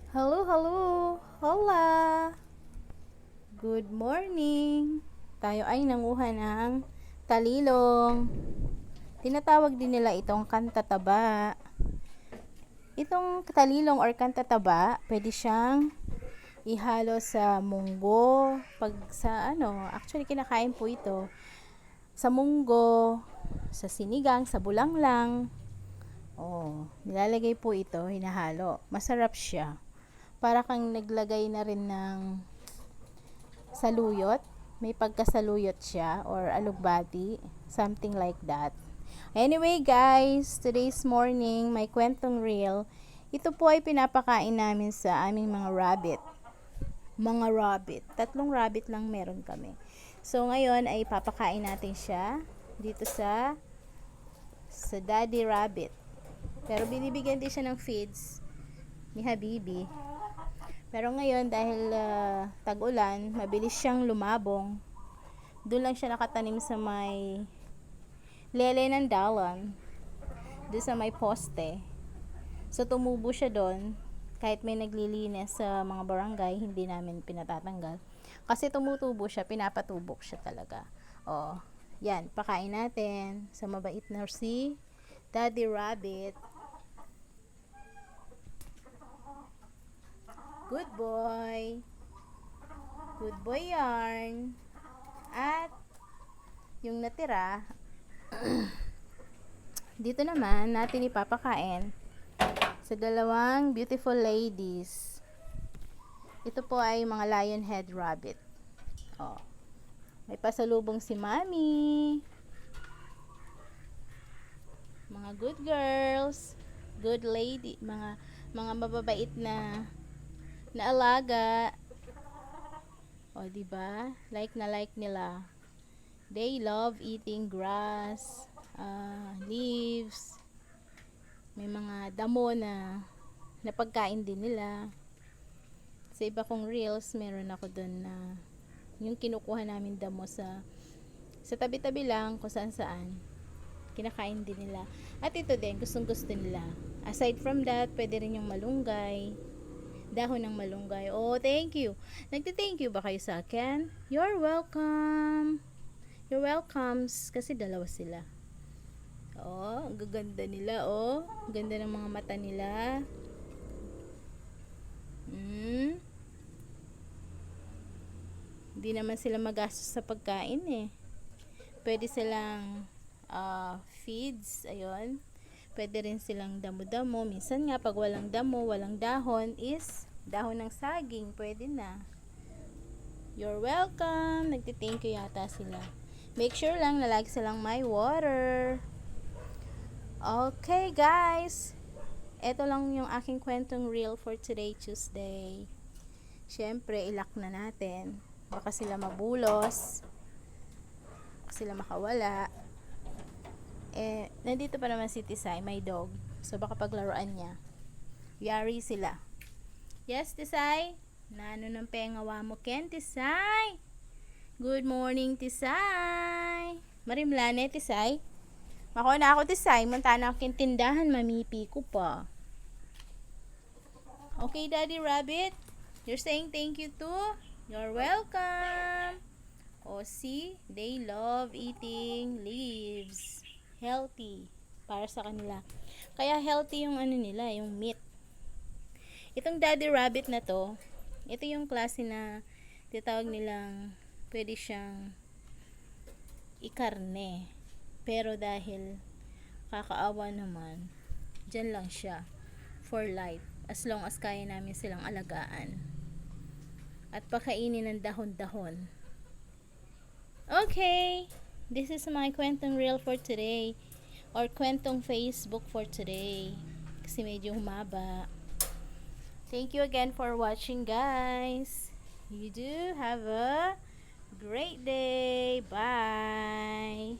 Hello, hello! Hola! Good morning! Tayo ay nanguha ng talilong. Tinatawag din nila itong kantataba. Itong talilong or kantataba, pwede siyang ihalo sa munggo. Actually kinakain po ito sa munggo, sa sinigang, sa bulanglang. Nilalagay po ito, hinahalo. Masarap siya. Para kang naglagay na rin ng saluyot. May pagkasaluyot siya or alugbati, something like that. Anyway guys, today's morning, may kwentong real. Ito po ay pinapakain namin sa aming mga rabbit. Mga rabbit. 3 rabbit lang meron kami. So ngayon ay papakain natin siya dito sa Daddy Rabbit. Pero binibigyan din siya ng feeds ni Habibi. Pero ngayon dahil tag-ulan, mabilis siyang lumabong. Doon lang siya nakatanim sa may lele ng dalan. Doon sa may poste. So tumubo siya doon. Kahit may naglilinis sa mga barangay, hindi namin pinatatanggal. Kasi tumutubo siya, pinapatubok siya talaga. Yan, pakain natin sa mabait na si Daddy Rabbit. Good boy. Good boy yarn. At yung natira, dito naman natin ipapakain sa 2 beautiful ladies. Ito po ay mga lion head rabbit. May pasalubong si Mami. Mga good girls, good lady, mga mababait na alaga. Diba? Like na like nila. They love eating grass, leaves. May mga damo na pagkain din nila. Sa iba kong reels, meron ako doon na yung kinukuha namin damo sa tabi-tabi lang, kung saan kinakain din nila. At ito din, gustong gusto nila. Aside from that, pwede rin yung malunggay, dahon ng malunggay. Thank you. Nagti-thank you ba kayo sa akin? You're welcome. You're welcomes. Kasi 2 sila. Ang gaganda nila, Ang ganda ng mga mata nila. Hindi naman sila magastos sa pagkain Pwede silang feeds, ayun. Pwede rin silang damo-damo. Minsan nga pag walang damo, walang dahon, is dahon ng saging, pwede na. You're welcome. Nagti-thank you yata sila. Make sure lang na lagi silang may water. Okay guys, ito lang yung aking kwentong reel for today, Tuesday. Syempre, ilak na natin. Baka sila mabulos, baka sila makawala. Nandito pa naman si Tisay, my dog. So baka paglaruan niya. Yari sila. Yes, Tisay? Nano ng pengawa mo ken, Tisay? Good morning, Tisay. Marimlane, Tisay? Mako na ako, Tisay. Munta na aking tindahan, mamipi ko pa. Okay, Daddy Rabbit? You're saying thank you too? You're welcome. See? They love eating leaves. Healthy. Para sa kanila. Kaya healthy yung nila, yung meat. Itong Daddy Rabbit na to, ito yung klase na titawag nilang pwede siyang ikarne. Pero dahil kakaawa naman, dyan lang siya for life. As long as kaya namin silang alagaan. At pakainin ng dahon-dahon. Okay, this is my kwentong reel for today. Or kwentong Facebook for today. Kasi medyo humaba. Thank you again for watching, guys. You do have a great day. Bye.